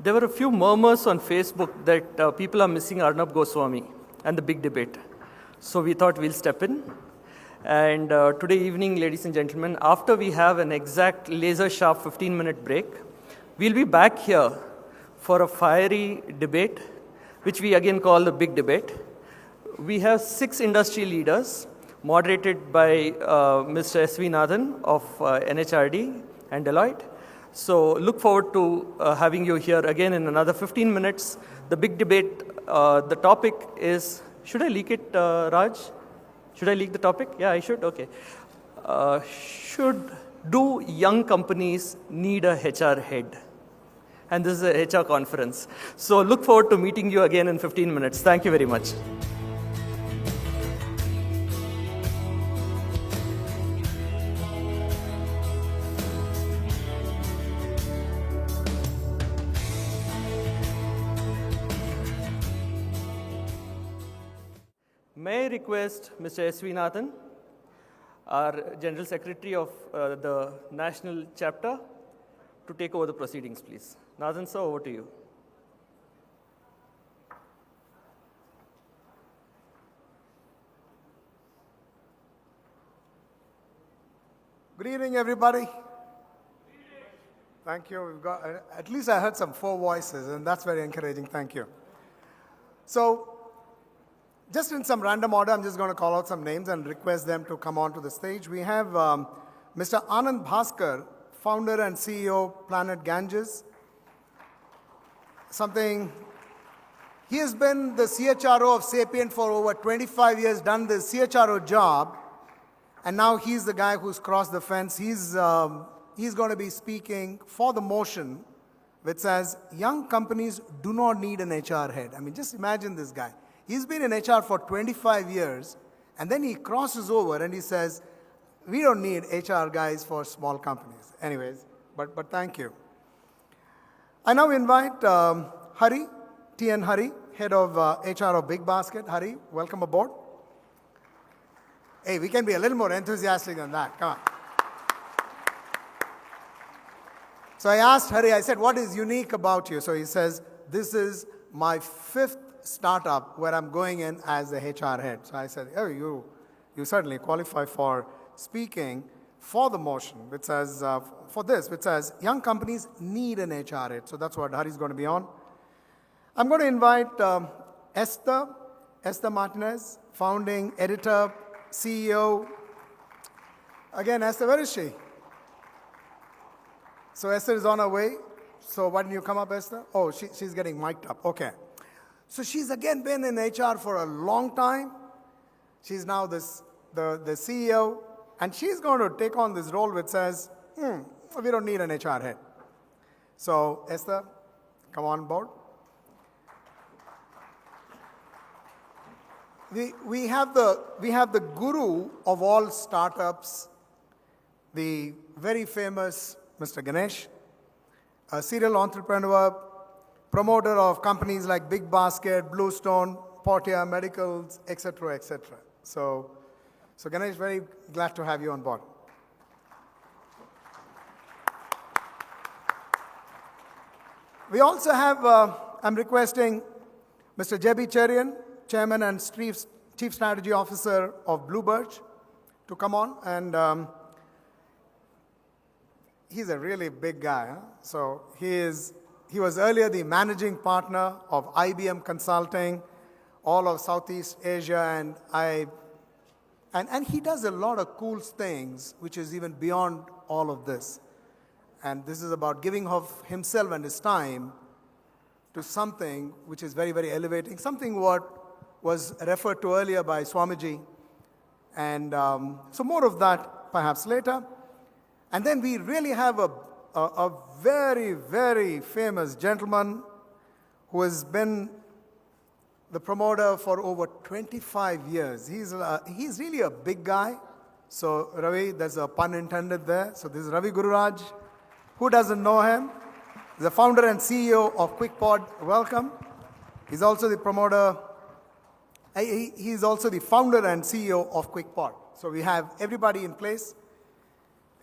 There were a few murmurs on Facebook that people are missing Arnab Goswami and the big debate. So we thought we'll step in. And today evening, ladies and gentlemen, after we have an exact laser-sharp 15-minute break, we'll be back here for a fiery debate, which we again call the big debate. We have 6 industry leaders, moderated by Mr. S.V. Nathan of NHRD and Delloitte. So look forward to having you here again in another 15 minutes. The big debate, the topic is, should I leak it, Raj? Should I leak the topic? Yeah, I should? Okay. Do young companies need a HR head? And this is a HR conference. So look forward to meeting you again in 15 minutes. Thank you very much. May I request Mr. S.V. Nathan, our General Secretary of the National Chapter, to take over the proceedings, please. Nathan, sir, over to you. Good evening, everybody. Thank you. We've got, at least I heard some 4 voices, and that's very encouraging. Thank you. So, just in some random order, I'm just going to call out some names and request them to come onto the stage. We have Mr. Anand Bhaskar, founder and CEO, Planet Ganges. He has been the CHRO of Sapient for over 25 years, done the CHRO job, and now he's the guy who's crossed the fence. He's going to be speaking for the motion which says, young companies do not need an HR head. I mean, just imagine this guy. He's been in HR for 25 years, and then he crosses over and he says, we don't need HR guys for small companies. Anyways, but thank you. I now invite Hari, T.N. Hari, head of HR of Big Basket. Hari, welcome aboard. Hey, we can be a little more enthusiastic than that. Come on. So I asked Hari, I said, what is unique about you? So he says, this is my 5th startup where I'm going in as the HR head. So I said, oh, you certainly qualify for speaking for the motion, which says, which says, young companies need an HR head. So that's what Hari's going to be on. I'm going to invite Esther Martinez, founding editor, CEO. Again, Esther, where is she? So Esther is on her way. So why don't you come up, Esther? Oh, she's getting mic'd up. Okay. So she's again been in HR for a long time. She's now the CEO, and she's going to take on this role which says, we don't need an HR head. So Esther, come on board. We have the guru of all startups, the very famous Mr. Ganesh, a serial entrepreneur, promoter of companies like Big Basket, Bluestone, Portia Medicals, etc., etc. So Ganesh, very glad to have you on board. We also have, I'm requesting Mr. Jebi Cherian, Chairman and Chief Strategy Officer of Bluebird, to come on. And he's a really big guy. Huh? So he was earlier the managing partner of IBM Consulting, all of Southeast Asia, and he does a lot of cool things, which is even beyond all of this. And this is about giving of himself and his time to something which is very, very elevating, something what was referred to earlier by Swamiji. And so more of that perhaps later. And then we really have a very, very famous gentleman who has been the promoter for over 25 years. He's really a big guy. So Ravi, there's a pun intended there. So this is Ravi Gururaj. Who doesn't know him? He's the founder and CEO of QuickPod. Welcome. He's also the promoter. He's also the founder and CEO of QuickPod. So we have everybody in place.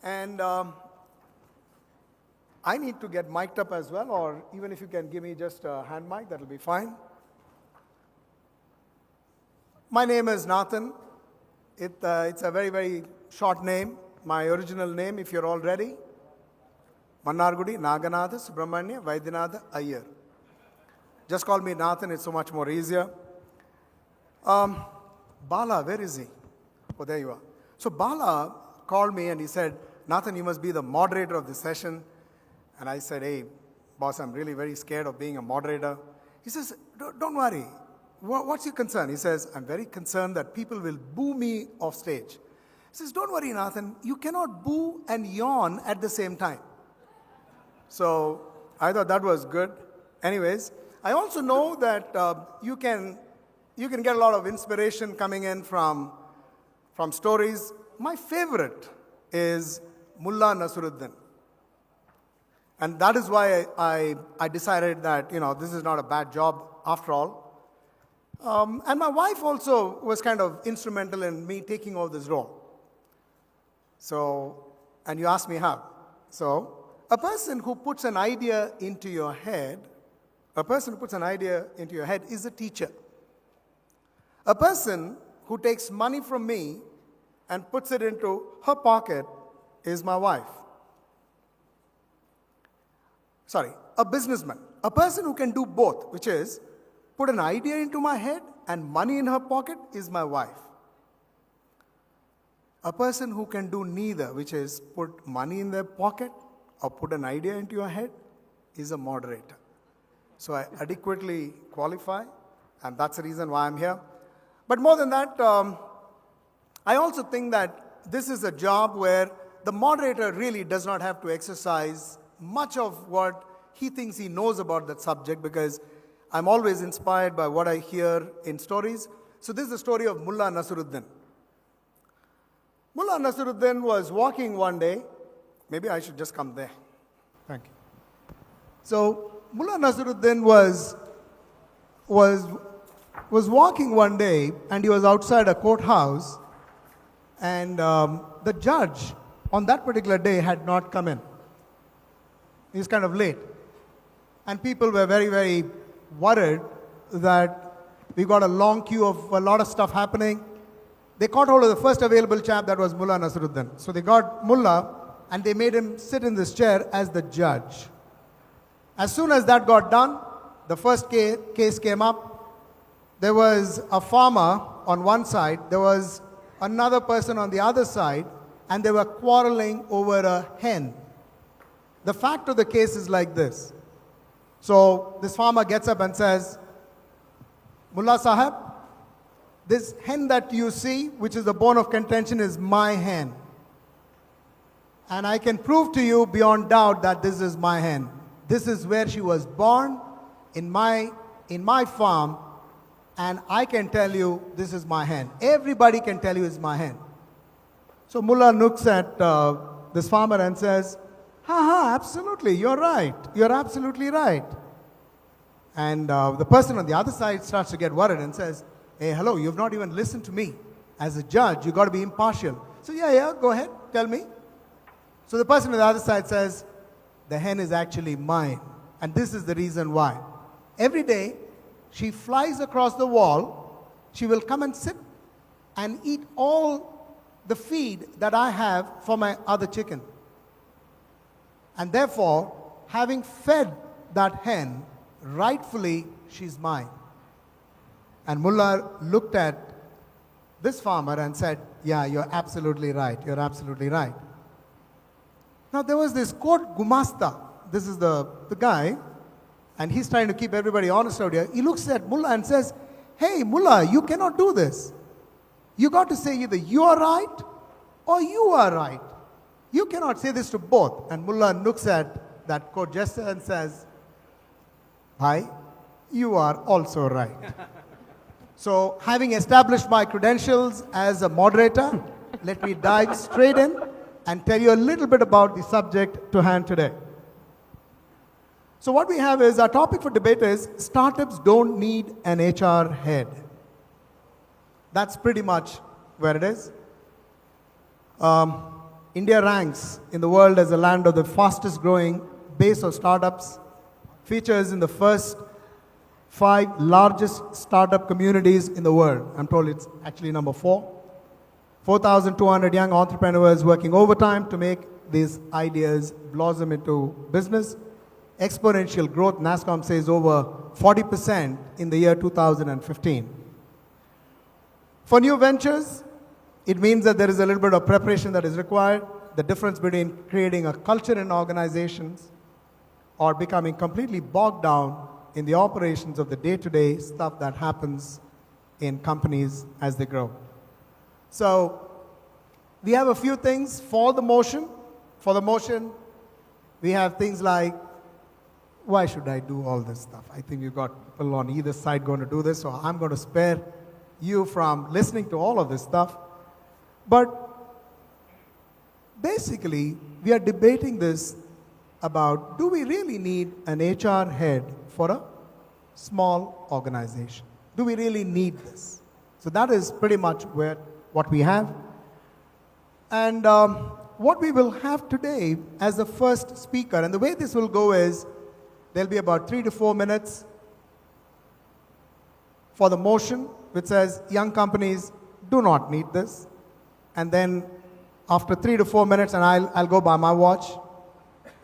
And I need to get mic'd up as well, or even if you can give me just a hand mic, that'll be fine. My name is Nathan. It's a very, very short name. My original name, if you're all ready, Mannargudi Naganatha Subramanya Vaidyanatha Iyer. Just call me Nathan, it's so much more easier. Bala, where is he? Oh, there you are. So Bala called me and he said, Nathan, you must be the moderator of this session. And I said, hey, boss, I'm really very scared of being a moderator. He says, don't worry. What's your concern? He says, I'm very concerned that people will boo me off stage. He says, don't worry, Nathan. You cannot boo and yawn at the same time. So I thought that was good. Anyways, I also know that you can get a lot of inspiration coming in from stories. My favorite is Mullah Nasruddin. And that is why I decided that, this is not a bad job after all. And my wife also was kind of instrumental in me taking over this role. So, and you asked me how. So, a person who puts an idea into your head is a teacher. A person who takes money from me and puts it into her pocket is my wife. Sorry, a businessman. A person who can do both, which is put an idea into my head and money in her pocket, is my wife. A person who can do neither, which is put money in their pocket or put an idea into your head, is a moderator. So I adequately qualify, and that's the reason why I'm here. But more than that, I also think that this is a job where the moderator really does not have to exercise much of what he thinks he knows about that subject, because I'm always inspired by what I hear in stories. So this is the story of Mullah Nasruddin. Mullah Nasruddin was walking one day. Maybe I should just come there. Thank you. So Mullah Nasruddin was walking one day, and he was outside a courthouse, and the judge on that particular day had not come in. He was kind of late. And people were very, very worried that we got a long queue of a lot of stuff happening. They caught hold of the first available chap, that was Mullah Nasruddin. So they got Mullah and they made him sit in this chair as the judge. As soon as that got done, the first case came up. There was a farmer on one side, there was another person on the other side, and they were quarreling over a hen. The fact of the case is like this. So this farmer gets up and says, Mullah Sahib, this hen that you see, which is the bone of contention, is my hen. And I can prove to you beyond doubt that this is my hen. This is where she was born, in my farm, and I can tell you this is my hen. Everybody can tell you it's my hen. So Mullah looks at this farmer and says, absolutely, you're right. You're absolutely right. And the person on the other side starts to get worried and says, hey, hello, you've not even listened to me. As a judge, you've got to be impartial. So yeah, go ahead, tell me. So the person on the other side says, the hen is actually mine. And this is the reason why. Every day, she flies across the wall. She will come and sit and eat all the feed that I have for my other chicken. And therefore, having fed that hen, rightfully, she's mine. And Mullah looked at this farmer and said, yeah, you're absolutely right. You're absolutely right. Now, there was this court gumasta. This is the guy, and he's trying to keep everybody honest out here. He looks at Mullah and says, hey, Mullah, you cannot do this. You got to say either you are right or you are right. You cannot say this to both. And Mullah looks at that court jester and says, Bhai, you are also right. So, having established my credentials as a moderator, let me dive straight in and tell you a little bit about the subject to hand today. So what we have is, our topic for debate is, startups don't need an HR head. That's pretty much where it is. India ranks in the world as the land of the fastest growing base of startups, features in the first 5 largest startup communities in the world. I'm told it's actually number 4. 4,200 young entrepreneurs working overtime to make these ideas blossom into business. Exponential growth, NASSCOM says over 40% in the year 2015. For new ventures, it means that there is a little bit of preparation that is required. The difference between creating a culture in organizations or becoming completely bogged down in the operations of the day-to-day stuff that happens in companies as they grow. So we have a few things for the motion. For the motion, we have things like, why should I do all this stuff? I think you've got people on either side going to do this, so I'm going to spare you from listening to all of this stuff. But basically, we are debating this about, do we really need an HR head for a small organization? Do we really need this? So that is pretty much what we have. And what we will have today as the first speaker, and the way this will go is, there'll be about 3 to 4 minutes for the motion, which says young companies do not need this. And then after 3 to 4 minutes, and I'll go by my watch,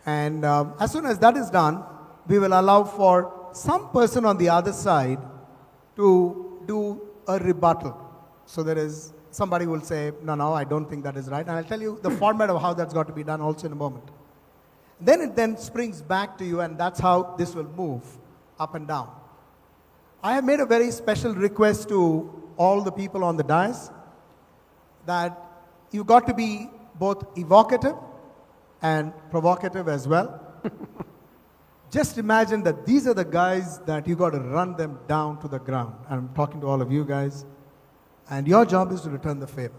and as soon as that is done, we will allow for some person on the other side to do a rebuttal. So there is, somebody will say, no, I don't think that is right. And I'll tell you the format of how that's got to be done also in a moment. Then it then springs back to you, and that's how this will move up and down. I have made a very special request to all the people on the dais that you've got to be both evocative and provocative as well. Just imagine that these are the guys that you got to run them down to the ground. I'm talking to all of you guys, and your job is to return the favor.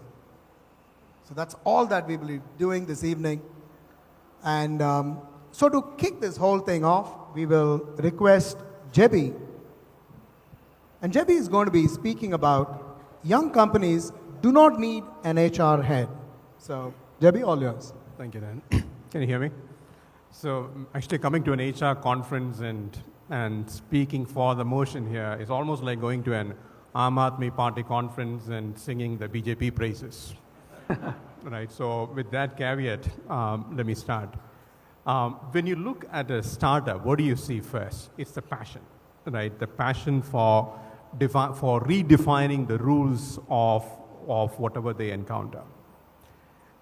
So that's all that we will be doing this evening. And so to kick this whole thing off, we will request Jebi. And Jebi is going to be speaking about young companies do not need an HR head. So Jebi, all yours. Thank you, Dan. Can you hear me? So actually coming to an HR conference and speaking for the motion here is almost like going to an Aam Aadmi Party conference and singing the BJP praises. Right, so with that caveat, let me start. When you look at a startup, what do you see first? It's the passion, right? The passion for redefining the rules of whatever they encounter.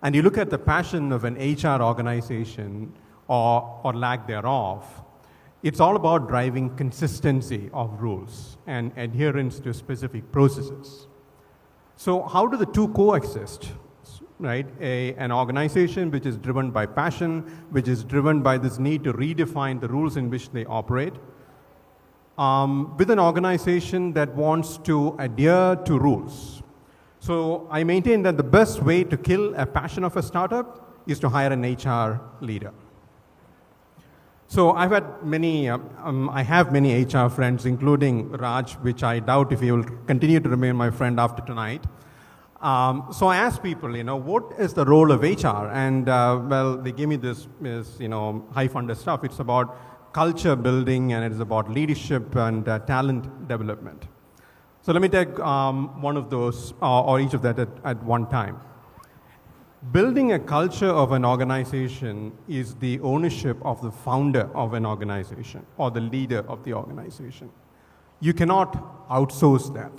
And you look at the passion of an HR organization or lack thereof, it's all about driving consistency of rules and adherence to specific processes. So how do the two coexist? Right, an organization which is driven by passion, which is driven by this need to redefine the rules in which they operate, with an organization that wants to adhere to rules. So I maintain that the best way to kill a passion of a startup is to hire an HR leader. So I have many HR friends, including Raj, which I doubt if he will continue to remain my friend after tonight. So I asked people, what is the role of HR? And well, they gave me this, high-funded stuff. It's about culture building, and it is about leadership and talent development. So let me take one of those, or each of that at one time. Building a culture of an organization is the ownership of the founder of an organization or the leader of the organization. You cannot outsource that.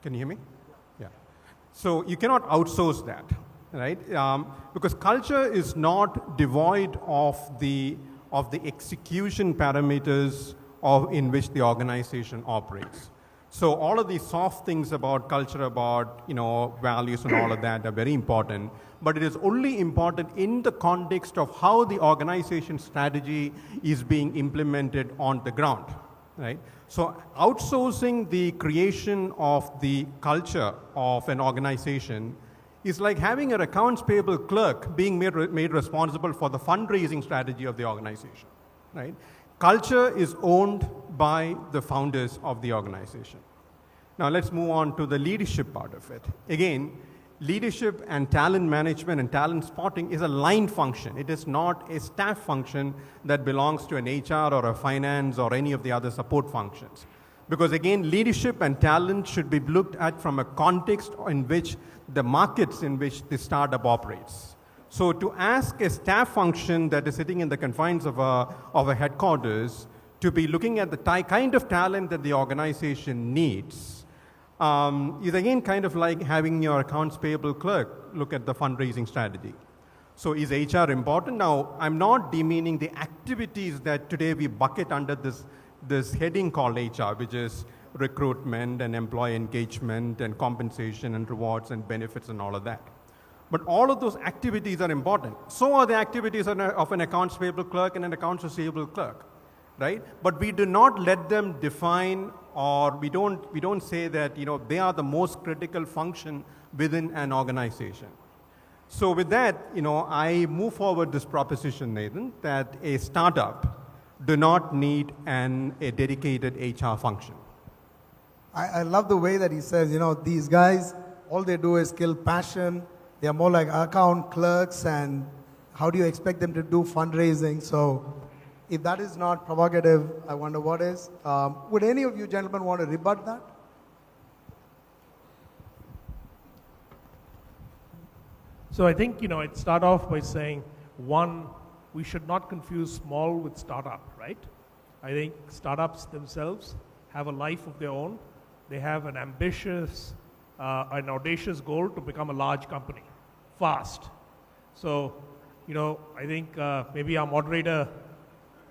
Can you hear me? Yeah. So you cannot outsource that, right? Because culture is not devoid of the execution parameters in which the organization operates. So all of these soft things about culture, about values and all of that are very important, but it is only important in the context of how the organization strategy is being implemented on the ground, right? So outsourcing the creation of the culture of an organization is like having an accounts payable clerk being made responsible for the fundraising strategy of the organization, right? Culture is owned by the founders of the organization. Now let's move on to the leadership part of it. Again, leadership and talent management and talent spotting is a line function. It is not a staff function that belongs to an HR or a finance or any of the other support functions. Because again, leadership and talent should be looked at from a context in which the markets in which the startup operates. So to ask a staff function that is sitting in the confines of a headquarters to be looking at the kind of talent that the organization needs is again kind of like having your accounts payable clerk look at the fundraising strategy. So is HR important? Now, I'm not demeaning the activities that today we bucket under this heading called HR, which is recruitment and employee engagement and compensation and rewards and benefits and all of that. But all of those activities are important. So are the activities of an accounts payable clerk and an accounts receivable clerk, right? But we do not let them define, or we don't say that they are the most critical function within an organization. So with that, I move forward this proposition, Nathan, that a startup do not need a dedicated HR function. I love the way that he says, these guys, all they do is kill passion. They are more like account clerks, and how do you expect them to do fundraising? So if that is not provocative, I wonder what is. Would any of you gentlemen want to rebut that? So I think, I'd start off by saying, one, we should not confuse small with startup, right? I think startups themselves have a life of their own. They have an ambitious, an audacious goal to become a large company, fast. So, I think maybe our moderator,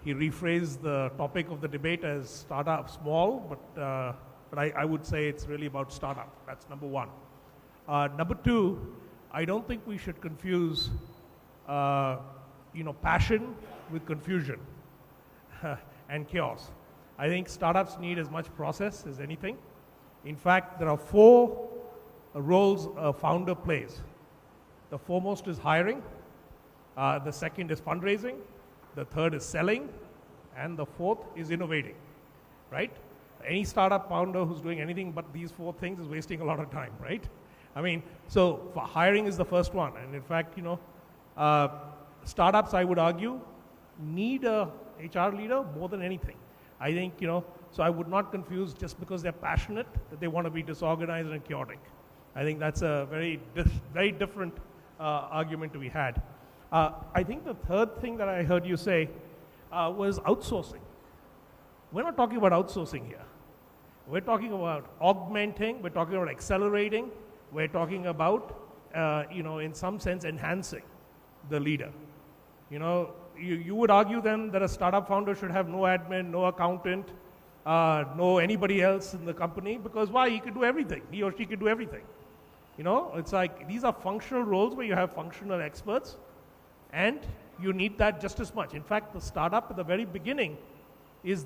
he rephrased the topic of the debate as startup small, but I would say it's really about startup. That's number one. Number two, I don't think we should confuse passion with confusion and chaos. I think startups need as much process as anything. In fact, there are 4 roles a founder plays. The foremost is hiring, the second is fundraising, the third is selling, and the fourth is innovating, right? Any startup founder who's doing anything but these 4 things is wasting a lot of time, right? So for hiring is the first one. And in fact, startups, I would argue, need a HR leader more than anything. I think, so I would not confuse just because they're passionate that they want to be disorganized and chaotic. I think that's a very different argument to be had. I think the third thing that I heard you say was outsourcing. We're not talking about outsourcing here. We're talking about augmenting, we're talking about accelerating, we're talking about, in some sense, enhancing the leader. You would argue then that a startup founder should have no admin, no accountant, no anybody else in the company, because why? He could do everything. He or she could do everything. It's like these are functional roles where you have functional experts, and you need that just as much. In fact, the startup at the very beginning is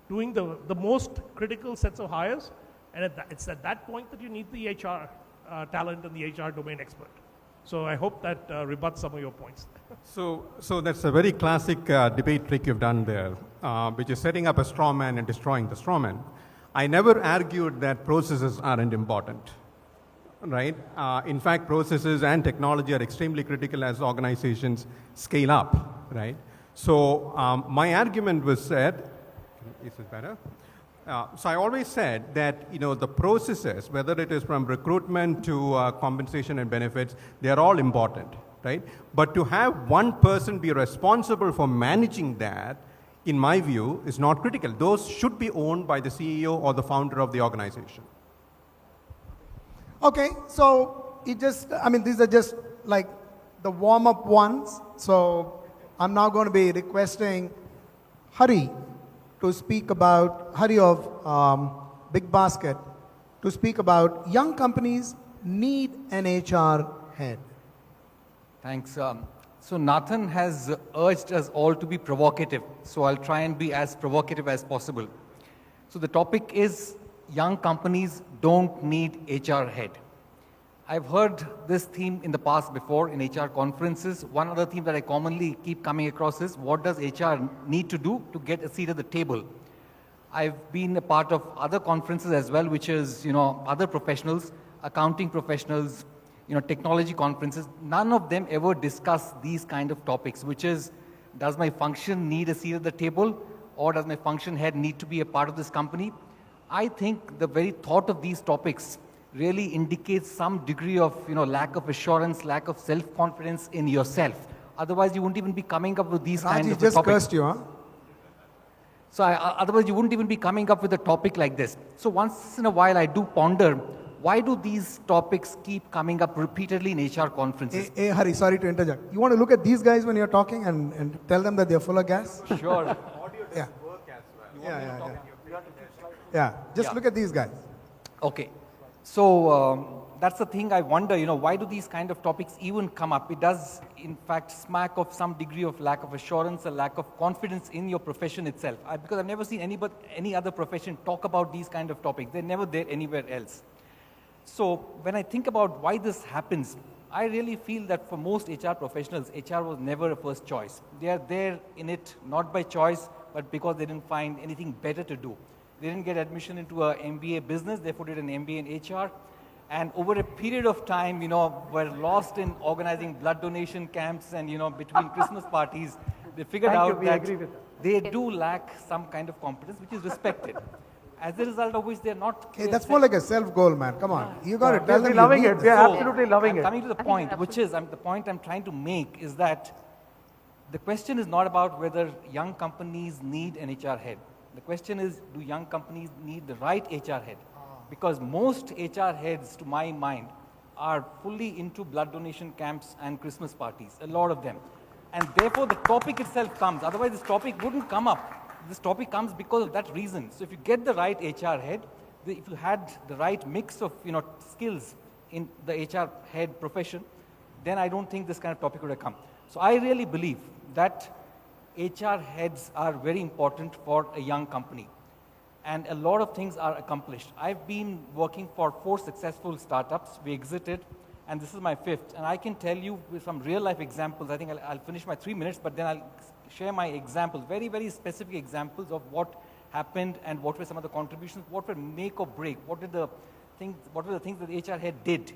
doing the most critical sets of hires, and it's at that point that you need the HR talent and the HR domain expert. So I hope that rebuts some of your points. So that's a very classic debate trick you've done there, which is setting up a straw man and destroying the straw man. I never argued that processes aren't important, right? In fact, processes and technology are extremely critical as organizations scale up, right? So my argument was said, is this better? So I always said that the processes, whether it is from recruitment to compensation and benefits, they are all important, right? But to have one person be responsible for managing that, in my view, is not critical. Those should be owned by the CEO or the founder of the organization. Okay, so these are just like the warm-up ones. So I'm now going to be requesting Hari to speak about, Hari of Big Basket, to speak about young companies need an HR head. Thanks. So Nathan has urged us all to be provocative. So I'll try and be as provocative as possible. So the topic is young companies don't need HR head. I've heard this theme in the past before in HR conferences. One other theme that I commonly keep coming across is what does HR need to do to get a seat at the table? I've been a part of other conferences as well, which is, other professionals, accounting professionals, technology conferences, none of them ever discuss these kind of topics, which is, does my function need a seat at the table, or does my function head need to be a part of this company? I think the very thought of these topics really indicates some degree of lack of assurance, lack of self-confidence in yourself. Otherwise, you wouldn't even be coming up with these kind of just topics. cursed you, huh? So otherwise, you wouldn't even be coming up with a topic like this. So once in a while, I do ponder, why do these topics keep coming up repeatedly in HR conferences? Hey, Hari, sorry to interject. You want to look at these guys when you're talking and tell them that they're full of gas? Sure. Yeah. Yeah, just look at these guys. Okay. So that's the thing I wonder, why do these kind of topics even come up? It does, in fact, smack of some degree of lack of assurance, a lack of confidence in your profession itself. Because I've never seen any other profession talk about these kind of topics. They're never there anywhere else. So when I think about why this happens, I really feel that for most HR professionals, HR was never a first choice. They are there in it not by choice, but because they didn't find anything better to do. They didn't get admission into an MBA business, therefore did an MBA in HR. And over a period of time, were lost in organizing blood donation camps and, between Christmas parties, they figured out that they do lack some kind of competence, which is respected. As a result of which they're not... Hey, that's more like a self-goal, man. Come on. You got to tell them loving you it. need We are this. absolutely loving it. Coming to the point, which is, the point I'm trying to make is that the question is not about whether young companies need an HR head. The question is, do young companies need the right HR head? Because most HR heads, to my mind, are fully into blood donation camps and Christmas parties, a lot of them. And therefore, the topic itself comes. Otherwise, this topic wouldn't come up. This topic comes because of that reason. So if you get the right HR head, if you had the right mix of skills in the HR head profession, then I don't think this kind of topic would have come. So I really believe that HR heads are very important for a young company. And a lot of things are accomplished. I've been working for 4 successful startups. We exited, and this is my 5th. And I can tell you with some real life examples. I think I'll finish my 3 minutes, but then I'll share my examples, very, very specific examples of what happened and what were some of the contributions, what were make or break, what were the things that the HR head did.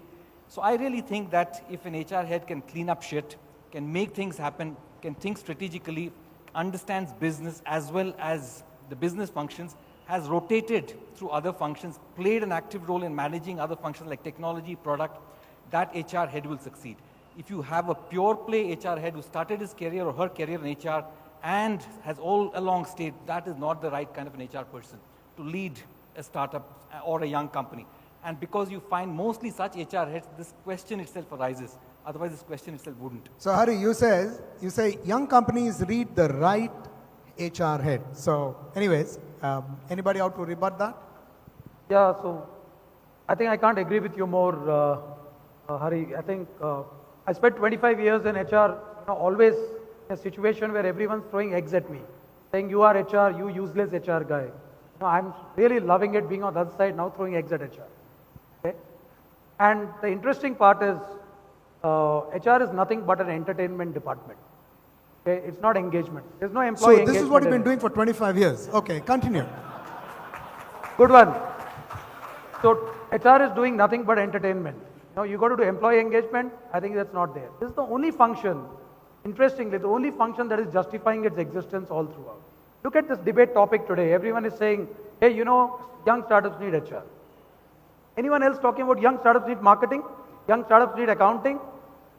So I really think that if an HR head can clean up shit, can make things happen, can think strategically, understands business as well as the business functions, has rotated through other functions, played an active role in managing other functions like technology, product, that HR head will succeed. If you have a pure play HR head who started his career or her career in HR and has all along stayed, that is not the right kind of an HR person to lead a startup or a young company. And because you find mostly such HR heads, this question itself arises. Otherwise, this question itself wouldn't. So, Hari, you say young companies read the right HR head. So, anyways, anybody out to rebut that? Yeah, so I think I can't agree with you more, Hari. I think I spent 25 years in HR, always in a situation where everyone's throwing eggs at me, saying you are HR, you useless HR guy. I'm really loving it being on the other side now, throwing eggs at HR. Okay? And the interesting part is HR is nothing but an entertainment department. Okay? It's not engagement. There's no employee engagement. So this is what you've been doing for 25 years. Okay, continue. Good one. So HR is doing nothing but entertainment. You got to do employee engagement. I think that's not there. This is the only function, interestingly, the only function that is justifying its existence all throughout. Look at this debate topic today. Everyone is saying, hey, young startups need HR. Anyone else talking about young startups need marketing? Young startups need accounting?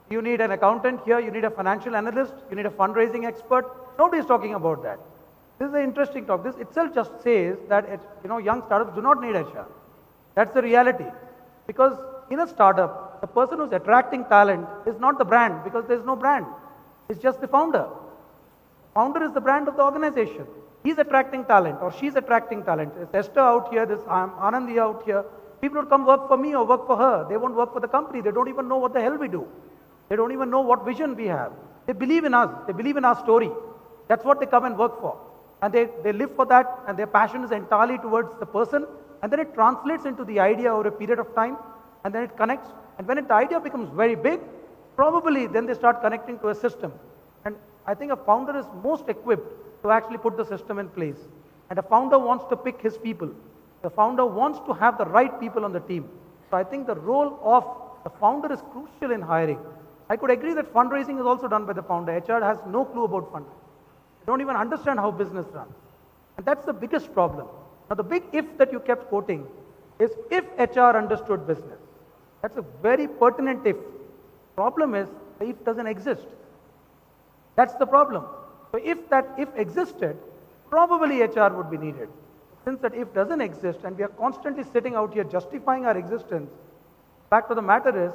You need an accountant here, you need a financial analyst, you need a fundraising expert. Nobody is talking about that. This is an interesting talk. This itself just says that young startups do not need HR. That's the reality. Because in a startup, the person who's attracting talent is not the brand, because there's no brand. It's just the founder. Founder is the brand of the organization. He's attracting talent or she's attracting talent. There's Esther out here, there's Anandi out here. People would come work for me or work for her. They won't work for the company. They don't even know what the hell we do. They don't even know what vision we have. They believe in us. They believe in our story. That's what they come and work for. And they live for that, and their passion is entirely towards the person, and then it translates into the idea over a period of time, and then it connects. And when the idea becomes very big, probably then they start connecting to a system. And I think a founder is most equipped to actually put the system in place. And a founder wants to pick his people. The founder wants to have the right people on the team. So I think the role of The founder is crucial in hiring. I could agree that fundraising is also done by the founder. HR has no clue about fundraising. They don't even understand how business runs. And that's the biggest problem. Now, the big if that you kept quoting is if HR understood business. That's a very pertinent if. Problem is, the if doesn't exist. That's the problem. So if that if existed, probably HR would be needed. Since that if doesn't exist and we are constantly sitting out here justifying our existence, fact of the matter is,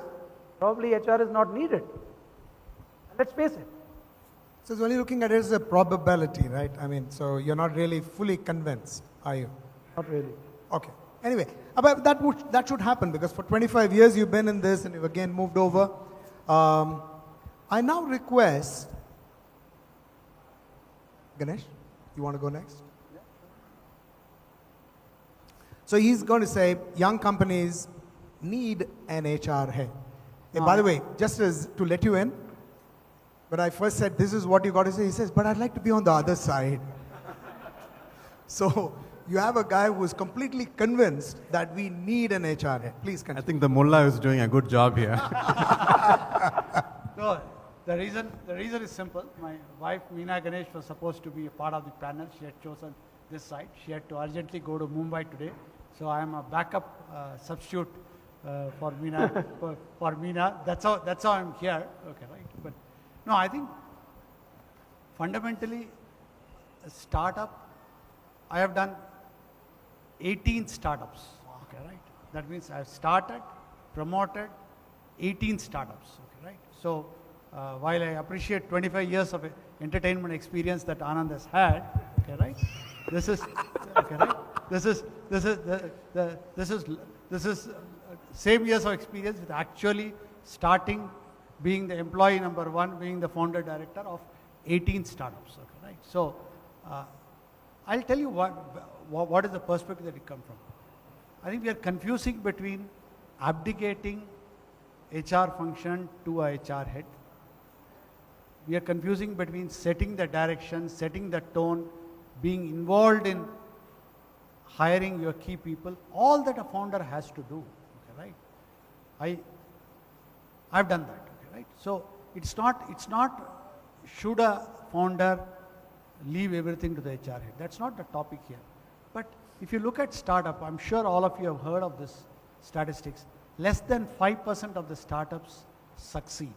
probably HR is not needed. And let's face it. So it's only looking at it as a probability, right? I mean, so you're not really fully convinced, are you? Not really. Okay. Anyway, but that should happen because for 25 years you've been in this and you've again moved over. I now request, Ganesh, you want to go next? Yeah. So he's going to say young companies need an HR head. Hey, by the way, just as to let you in, when I first said this is what you got to say, he says, but I'd like to be on the other side. So you have a guy who is completely convinced that we need an HR head. Please continue. I think the mullah is doing a good job here. No, the reason is simple. My wife Meena Ganesh was supposed to be a part of the panel. She had chosen this side. She had to urgently go to Mumbai today. So I am a backup substitute for Meena. for Meena. That's how I'm here. Okay, right. But no, I think fundamentally, a startup. I have done 18 startups. Okay, right. That means I have started, promoted 18 startups. Okay, right. So while I appreciate 25 years of entertainment experience that Anand has had, okay, right. This is okay, right. This is same years of experience with actually starting, being the employee number one, being the founder director of 18 startups. Okay, right. So I'll tell you what is the perspective that it comes from. I think we are confusing between abdicating HR function to a HR head. We are confusing between setting the direction, setting the tone, being involved in hiring your key people, all that a founder has to do. Okay, right? I've done that. Okay, right? So it's not should a founder leave everything to the HR head. That's not the topic here. But if you look at startup, I'm sure all of you have heard of this statistics. Less than 5% of the startups succeed.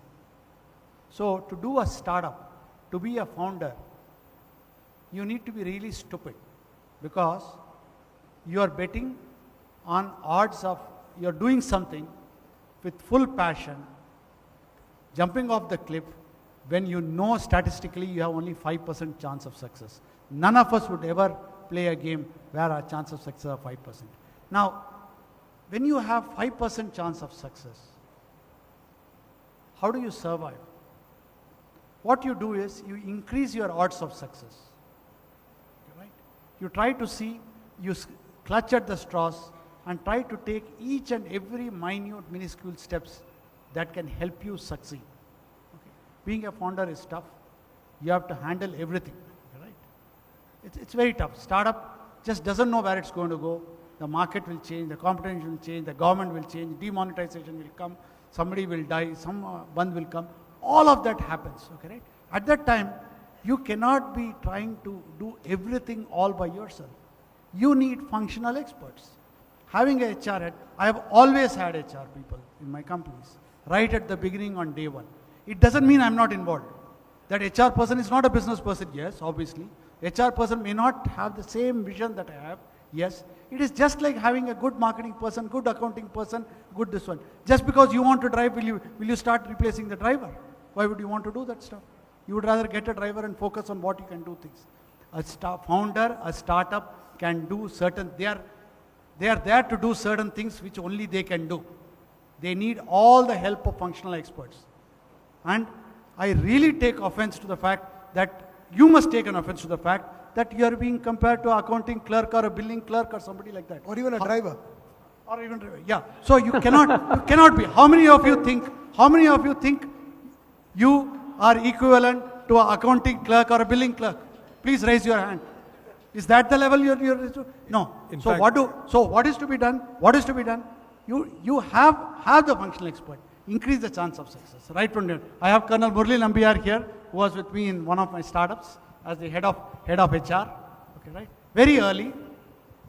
So to do a startup, to be a founder, you need to be really stupid because you are betting on odds of you're doing something with full passion, jumping off the cliff, when you know statistically you have only 5% chance of success. None of us would ever play a game where our chance of success are 5%. Now, when you have 5% chance of success, how do you survive? What you do is you increase your odds of success. Right? You try to see, you clutch at the straws and try to take each and every minute, minuscule steps that can help you succeed. Being a founder is tough. You have to handle everything, right? It's very tough. Startup just doesn't know where it's going to go. The market will change, the competition will change, the government will change, demonetization will come, somebody will die, someone will come. All of that happens, okay, right? At that time, you cannot be trying to do everything all by yourself. You need functional experts. Having a HR head, I have always had HR people in my companies, right at the beginning on day one. It doesn't mean I'm not involved. That HR person is not a business person, yes, obviously. HR person may not have the same vision that I have, yes. It is just like having a good marketing person, good accounting person, good this one. Just because you want to drive, will you start replacing the driver? Why would you want to do that stuff? You would rather get a driver and focus on what you can do things. A founder, a startup can do certain, they are there to do certain things which only they can do. They need all the help of functional experts. And I really take offense to the fact that you must take an offense to the fact that you are being compared to an accounting clerk or a billing clerk or somebody like that. Or even a driver. Or even driver, yeah. So you cannot be. How many of you think you are equivalent to an accounting clerk or a billing clerk? Please raise your hand. Is that the level you're no. In So fact, what is to be done? What is to be done? you have the functional expert. Increase the chance of success. Right from there. I have Colonel Murli Nambiar here, who was with me in one of my startups as the head of HR. Okay, right? Very early.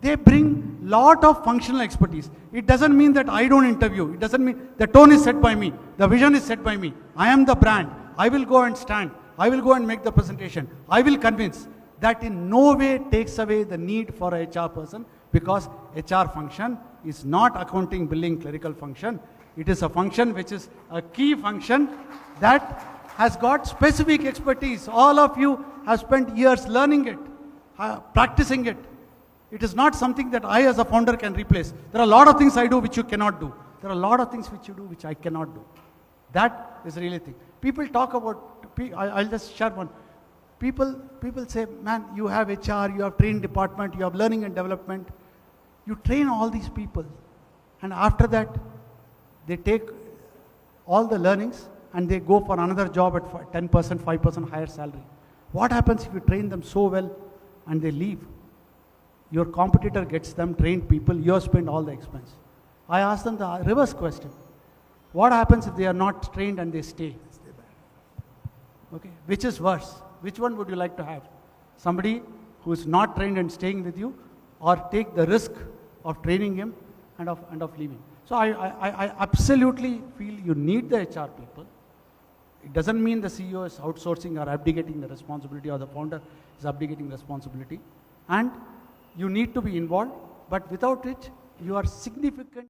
They bring lot of functional expertise. It doesn't mean that I don't interview. It doesn't mean the tone is set by me. The vision is set by me. I am the brand. I will go and stand. I will go and make the presentation. I will convince. That in no way takes away the need for a HR person, because HR function is not accounting, billing, clerical function. It is a function which is a key function that has got specific expertise. All of you have spent years learning it, practicing it. It is not something that I as a founder can replace. There are a lot of things I do which you cannot do. There are a lot of things which you do which I cannot do. That is really the thing. People talk about, I'll just share one. People say, man, you have HR, you have training department, you have learning and development. You train all these people. And after that, they take all the learnings and they go for another job at 10%, 5% higher salary. What happens if you train them so well and they leave? Your competitor gets them trained people, you have spent all the expense. I ask them the reverse question. What happens if they are not trained and they stay? Okay, which is worse? Which one would you like to have? Somebody who is not trained and staying with you, or take the risk of training him and of leaving? So I absolutely feel you need the HR people. It doesn't mean the CEO is outsourcing or abdicating the responsibility, or the founder is abdicating responsibility. And you need to be involved, but without it, you are significant.